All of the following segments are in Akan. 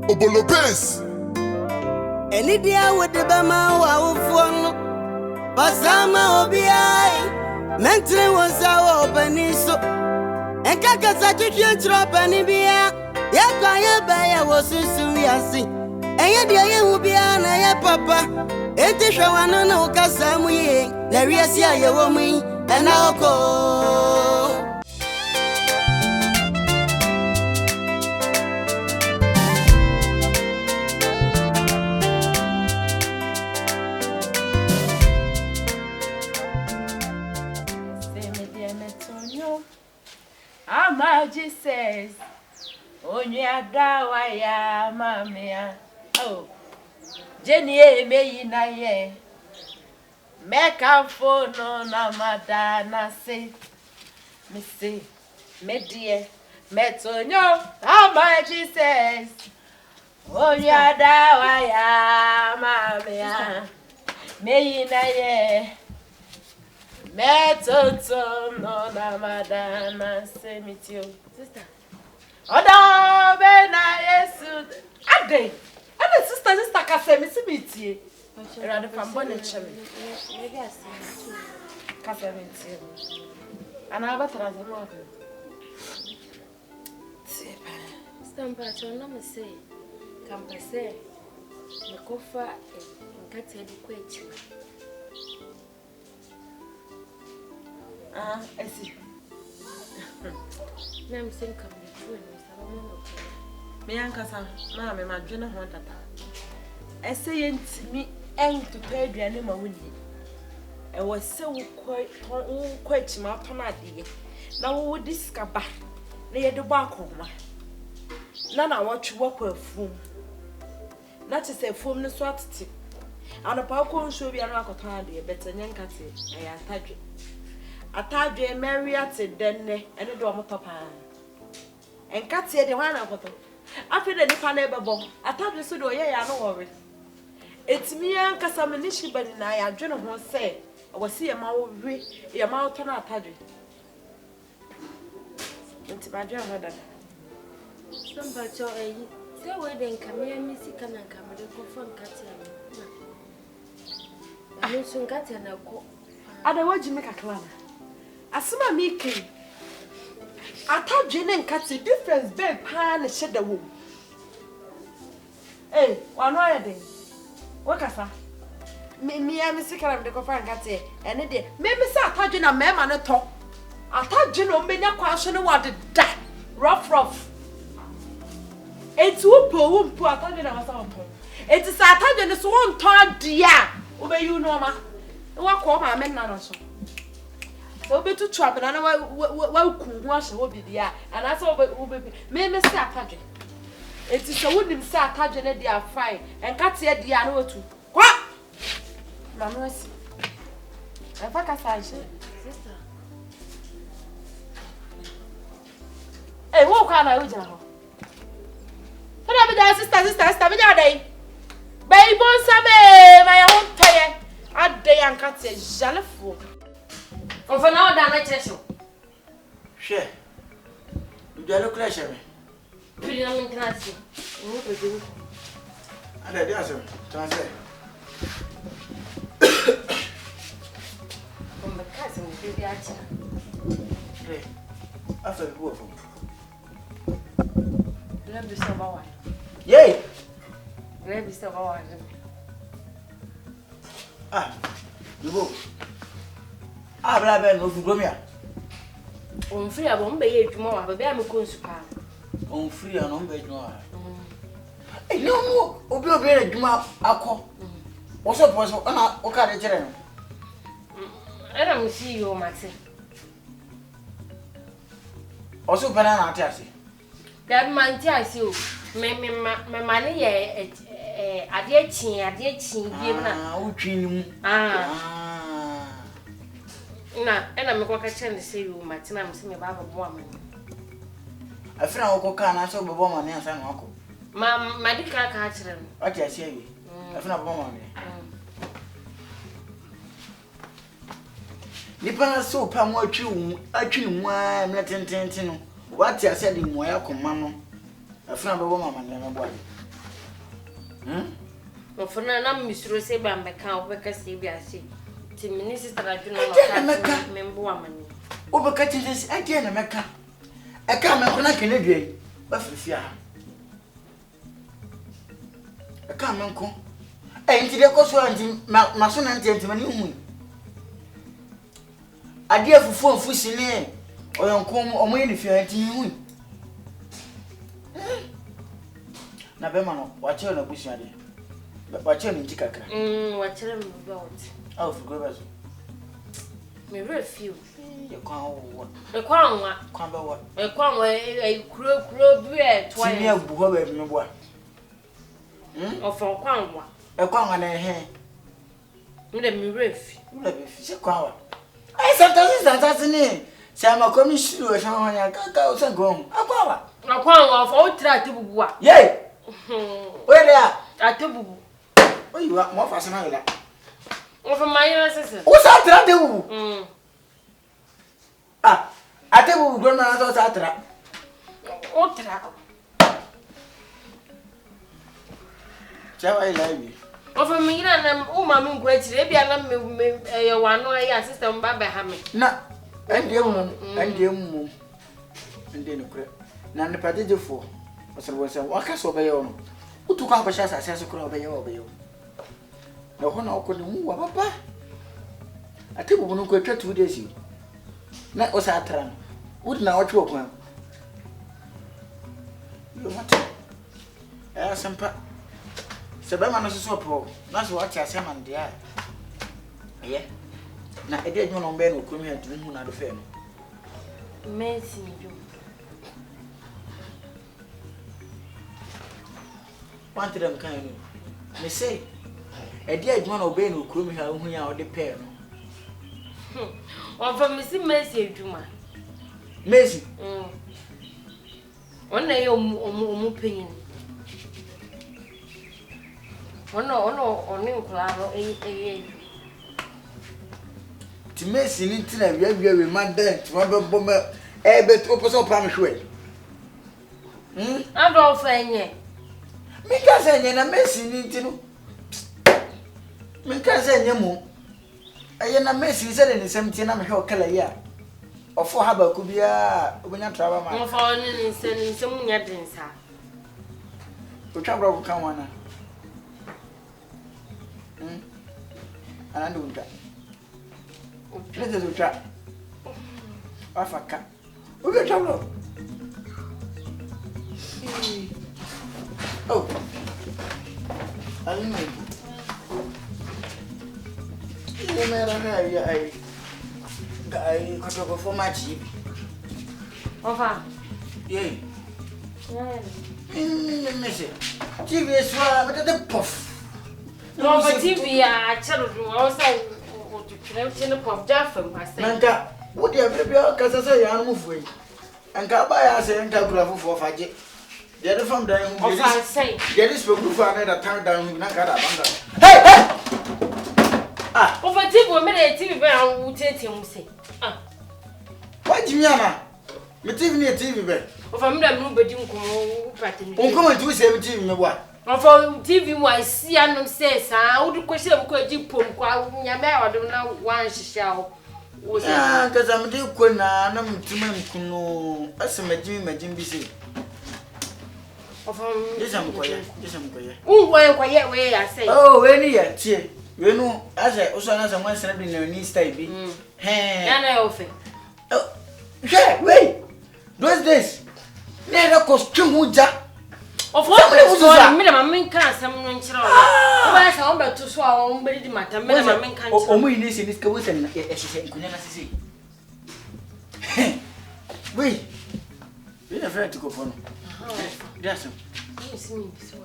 Obolo base. Any dia with the Bama wa phone. Pasama obiai. Mentally was our opening so. And Kakasaki drop any beer. Yakaya Baya was Susuiasi. And yet, dear, will be an aya papa. It is Shawana no Casamu, there is a woman, and I'll go. Jesus, Onya dawa ya mamia. Oh, Jenny me na ye. Make a phone na madana say. Me say, me dear, metonyo. My Jesus, Onya dawa ya mamia. Me na ye. Metotom no na madana say me too. Sister. Oda be na Yesu. Ade. Ade sister ka say me tie. Era de pambo na cheme. Maybe I see. Ka say me tie. Ana ba tra ze mo. Sepa. Stampa chona me say. Kampa say. Me kofa nkate di kwechi. Esi. I'm saying come the me ankasa ma me madwene ho tata ese yentimi entu peduane ma wonni e wo se wo kwachima to na de na wo diskaba na ye de bo akoma na wotwe kwa afum na te se afum ne so atete anopa ko nso bia na akotan de betanye nkate ya atadwe Maria te denne ene do motopa enkate de hwana akoto afi de nipa na ebebo atadwe so do ye ya no wore etimi ankasa me ni shibani na ya dwene ho se wasi ye ma wo hwe ye ma wo to na atadwe enti ba dwe ho da Stampa cho say we den kamia misika na kamade ko fon kate na no so nkate na ko ada waji me kakla na asema miki atadwe ne nkate difference be pa na sheda wo wano ayede wakasa mi ya misika na de ko fa nkate ene de me sa atadwe na mema ne to atadwe no menya kwa so ne wade da rough eti wo mpo atadwe na wasa mpo eti sa atadwe ne so won to adia obeyu no ma wakọ ma me na so so betu trap na wa ku hu ahye wo bibia ana so me se atadwe eti so wonim se atadwe ne dia fine enkate dia na otu kwa mama wasi afa ka sa sister wo kwa na ujira ho fada be da sister be da dai bai bon sabe ma ya hontoye ade yankate jalefo Ophan na oda na checho Hwe Ujalo kula sheme Pili na mintrasi Ngo peju Ada dia asem transe Komba kasi mbibi acha Afa buo fo Lebi saba wa Yey Lebi saba wa Dubo Abla be no fugromia On free abon be ye dwuma wa be am ko nsupa On free no be dwuma no obi re dwuma akọ wo so poso na o ka de kire no Era mo si yo mate o so bana na ate ase Dad man ti ase o me mane ye ade chin bi na o twin mu na ena me kwa ka chende se yo mate na me se me ba bo amani afina wo ko ka na so bebo ma ne ansa no akọ ma di ka kire no ate ase yi afina bebo ma ne nipa na so pa mo atwi mu a me tententen no wate ase de mo ya koma no afina bebo ma ne me bo For na misro say ba mbeka obeka say bi ase. Ti minister adwene no ka membo amani. Obeka ti say ade na meka. Eka me ko na kene due. Ba fifia. Eka me ko. Nti de Kosua nti maso na nti mani hu. Ade afufu afusi ne oyonkom omoye ne fia nti hu. Na be ma no wache na busu ade. Wache ni njikaka. Wache me about. Awu fugo bazo. Me refuse. Ye kwa wo. E kwa nwa. Kwa be wo. E kwa nwa e kuro bi e twa. Ti mi abu ho ba mi bo a. Ofo kwa nwa. E kwa nwa na he. Me de me refuse. Me be fi se kwa wa. Ai sometimes ni. Se ma ko mi shiru e shan ya ka o san go. Akwa wa. Akwa nwa ofo o tra tebubu a. Ye. Where there? Atebubu. Oyiwa mo fa se na ila. Ofo mayira sese. O sa tra tebubu. Ah, atebubu gro na so sa tra. O tra. Chawa ila bi. Ofo mayira na o ma me ngwa chire bia na me ye wano ya system ba be ha me. Na ande mu. Ande no kure. Na ne padejefo. Osere waka so be ye no. Utu kwa kwa shasa asase kura obe ye. Na ho na okọ ne mu wa papa. Atebubu no ko twa 2 days. Na o sa atra no. Wudi na otwe okwan. Yo mate. Sampa. Sebema no so po. Na so wacha asema ndia. Ye. Na ede adwo no mbe no kumi atu hu na do fe no. Messi jo. Want them kind of. Me say, a dear one obey no crew me who ya the pair. One from Missy Messi, Juma. Messi. One day, pain. On new claro, To Messi, Nintin, we are man there to rubber bomber, a bit opposite promise way. I'm all saying, Mika say na Messi Nintino. Mika say nyemu. Aye na Messi say ni 17 na me hwe okala ya. Ofo haba ku bia obonya traba ma. I'm falling in some yadinsa. O twabra ku kan wana. Anandu nta. Lete do twa. Afaka. O be twabra. Oh, I don't know. You may I got to go for my cheap. Ophan. Yay. Miss it. TV is but the puff. No, for TV, I tell you, also, what you can in the pop Jaffam, I say. Nanka, what do you have because I say I'm moving. And got by us and telegraph for Faji. The other from there, Ophan say, get this book for another time down with Nankada. Hey! Ah, over TV, minute TV, I will take him say. Ah, what do you mean? Me TV near TV bed. Over me, I'm nobody who pattern. Come to 17 me what? Of TV, I see, and says, I would question of Koji Pum, Yamma, I don't know why she shall. Ah, because I'm doing Kuna, and I'm to Kuno. That's a Jim busy. This I'm quiet. Oh, why, quiet way, I say. Oh, any yet, you know, as I also as I once said in your knees, Tabby. Hey, and I offer. Oh, yeah, wait. Those days, never costume would jack. Of what minimum can't some children. Why is I to swallow the matter? Minimum can't. Oh, we need this go with an see. Wait, we're afraid to go for. Yes, you see me so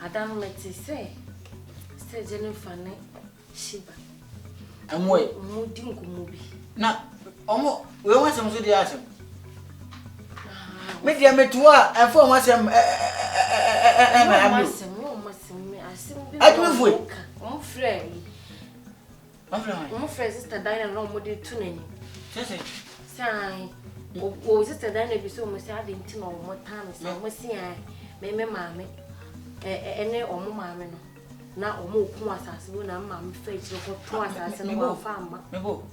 I don't let you say Jennifer Shiba. And wait, movie. now, almost we want some to the answer. Media metua and for myself. I do for I'm friend. I'm friend, sister Diana, no more than 2 names. Sign O sister dan na bi so mo say ade nti na omo tan so mo sia me maame ene omo maame no na omo ku asase wo na maame fa ichiro ko to asase no wa fa amma mebo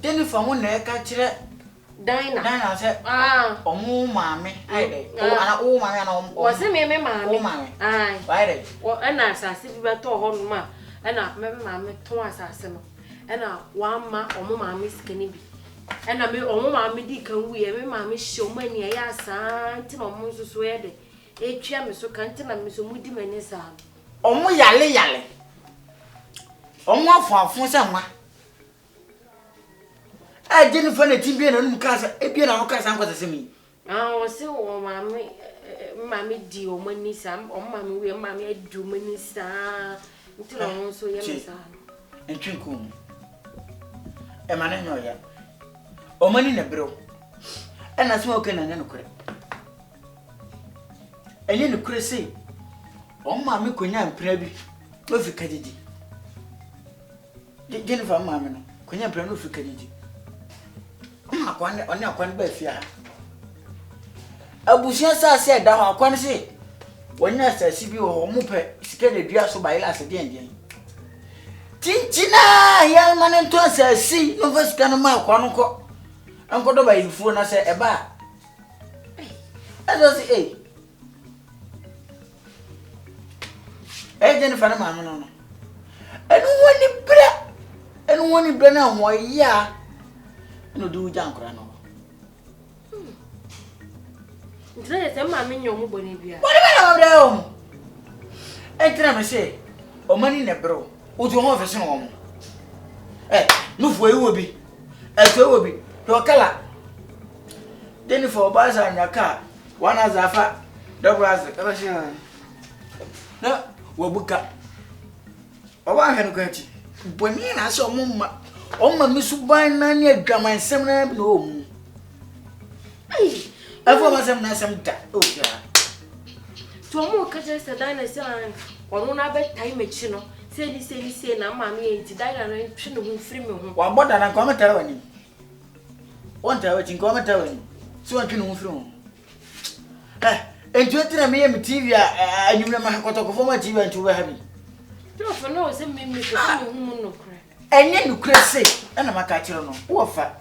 deni fa ho na e ka kire Dina say omo maame ai dey ana o maame ana o se me maame ai why dey o na asase bi be to ho no ma na me maame to asase no na wa ma omo maame sikani bi na me omo maame di kan wu ye me maame hye omo ani ya asanti na omo nso so ye de etwa me so kan ti na me so mudi mani sa omo yale omo afu se nwa Jennifer na timbe na num kasa ebie na kasa nkwata semi o se o maame di omo ani sa omo maame wi maame adi omo ani sa nti na omo so ye me sa entwinkum e ma na nyo ya omo ni na bro e na so oke na ne no kure enye no kure sei omo maame konya mpra bi ofika didi Jennifer maame no konya mpra no ofika didi akwan ba fia abusia sa se da ho akwan se wonya asasi bi ho mo pe sika na dua so ba ila asede endien tinchina ya mane to asasi no fasika no ma akwan ko ankodo ba yifuo na se e ba azo si Jennifer na ma no enu woni bre na ho ya no do jankra no Ndre se ma me nyomu boni bia What about them? Entra me say o mani ne bro o do ho fese no mo no fo ewo bi ewo bi to kala deni for baza nyaka wana zafa double as eba shi na wo buka o ba hwe no kwachi boni na so mo ma o ma mi suban na ne adwaman sem na bi no mu afọ ma sem na sem da o ja to mo ka je se dan na se onu na be time chi no se ni na ma me enti dan na twi no hu firi me hu wa boda na kwa meta wani won ta wa chin kwa meta wani so wa twi no hu firi hu enti wetina me yem TV anyumna ma kotokofo ma TV antu ba habi to for no se me ko se hu mu no kra enye no kra se na maka kire no wo fa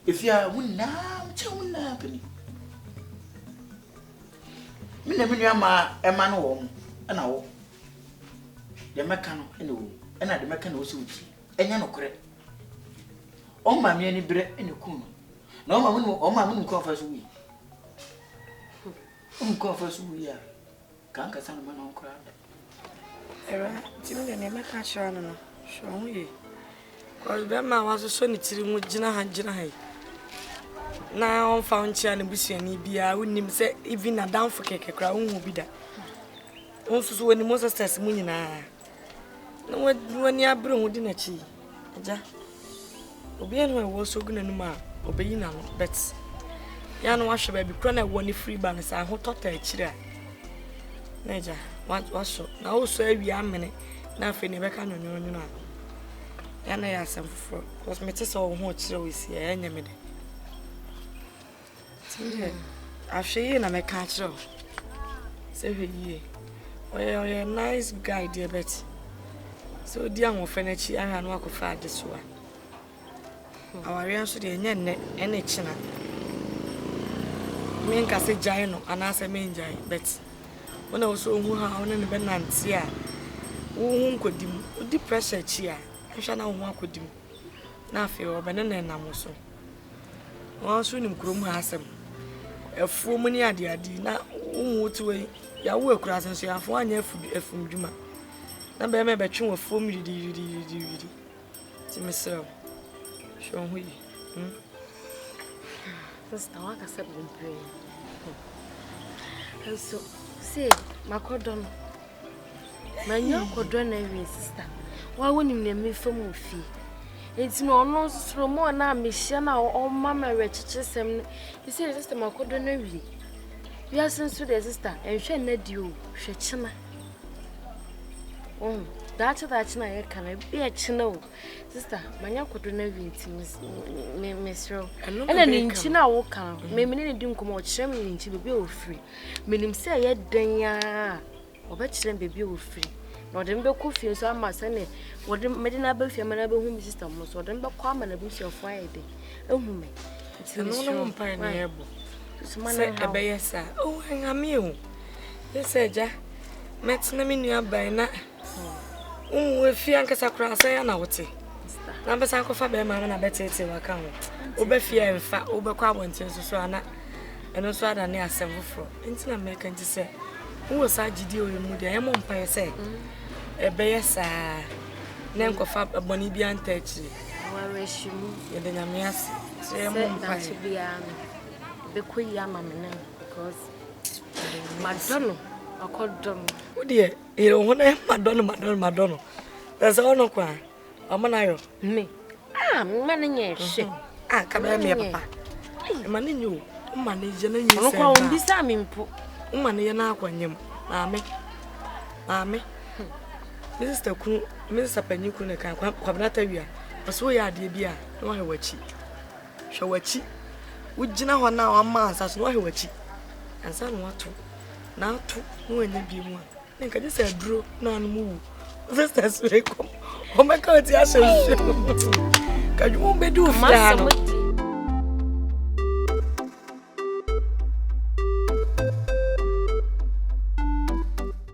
efia wunna mcha wunna pani mina menua ma ema no wo mu na wo de meka no ene wo na de meka na wo se wuti enye no kre o ma me ani bre ene ku no na o ma mu ko fa so wi ko fa so wi ya kan ka san ma no kra era timi ne meka sha no sho hu ye ko be ma wa so ni tiri mu gina ha na on fa nchia ne busuani bia wonim se even na down for keke kra unhu bi da on susu woni mo sisters mu nyina na woni abre hu di na chi aja obi enu e wo so guna nu ma obeyi na no bet ya no wahwe ba bi kra na woni free ban sa ho tota akira na aja wa so na wo so awi amene na afi ne beka nyonyo na ya na ya samfo cause me tese wo ho akira we si ya nya me de After na me catch up. Say he ye nice guy dear bet. So dear mo furniture I no akofa this one. Our so de nya ne ene china. Me nka se jai no anase me njai bet. Wona so hu ha wona ne be nante a. Wo hu nkodim. Odi pressure chi a. Hwa na wo akodim. Na afi o be ne nam so. Won so nim krom ha asem. Efu mu ni ade na umu tuwe ya wo ekura senso ya fo anya efu djuma na be me betwe wo fo mu didi ti mesel sho hu yi sister wa ka se bompe so see makodon manya kodon na wi sister wa wonim na me fam ofi enti no no soro mo na me hia na o mama we chichesem you see sister makodo na wi we asenso the sister enhwe na di o hwe chima That's na I can be a chino. Sister, my uncle do not Miss Row. And then in China will come. Maybe didn't come out shaming to be free. Meaning say yet then or bet them be free. Not them be coffee so much and it. What the Medina Buffy and Manaba home system was or them be common a bush of Friday. Oh, me. It's no pioneer. Say a bay, sir. Oh, hang a meal. Yes, sir, Jack. Met me near by night. If you can't cross, I know what it. Number Sanko Faber, Mamma, better to account. Obefia, in fact, overcrowd went to Susana, and also had a near several floor. Into American to say, who was I did you with the Emon Pie say? A bear, sir. Nanko Fab a Bonibian touch. Where is you? You didn't miss. Say, Pie to be the queen Yamma because Madonna. I called Don. Oh dear, you don't want to Madonna. There's all no cry. Amanayo. Me. Manning shit. Come here, papa. Manning you. Manage and you won't be Sammy. Money and aquanium. Mammy. Mr. Kun, Mr. Penucuna can come not a year. But so ya, dear beer. No, I watch it. Show what she would you know now a man's as no, I watch it. And son, what to. Now, two, when you be one. Think I just said, Drew, none move. This is come. Oh my God, yes, you won't be doing.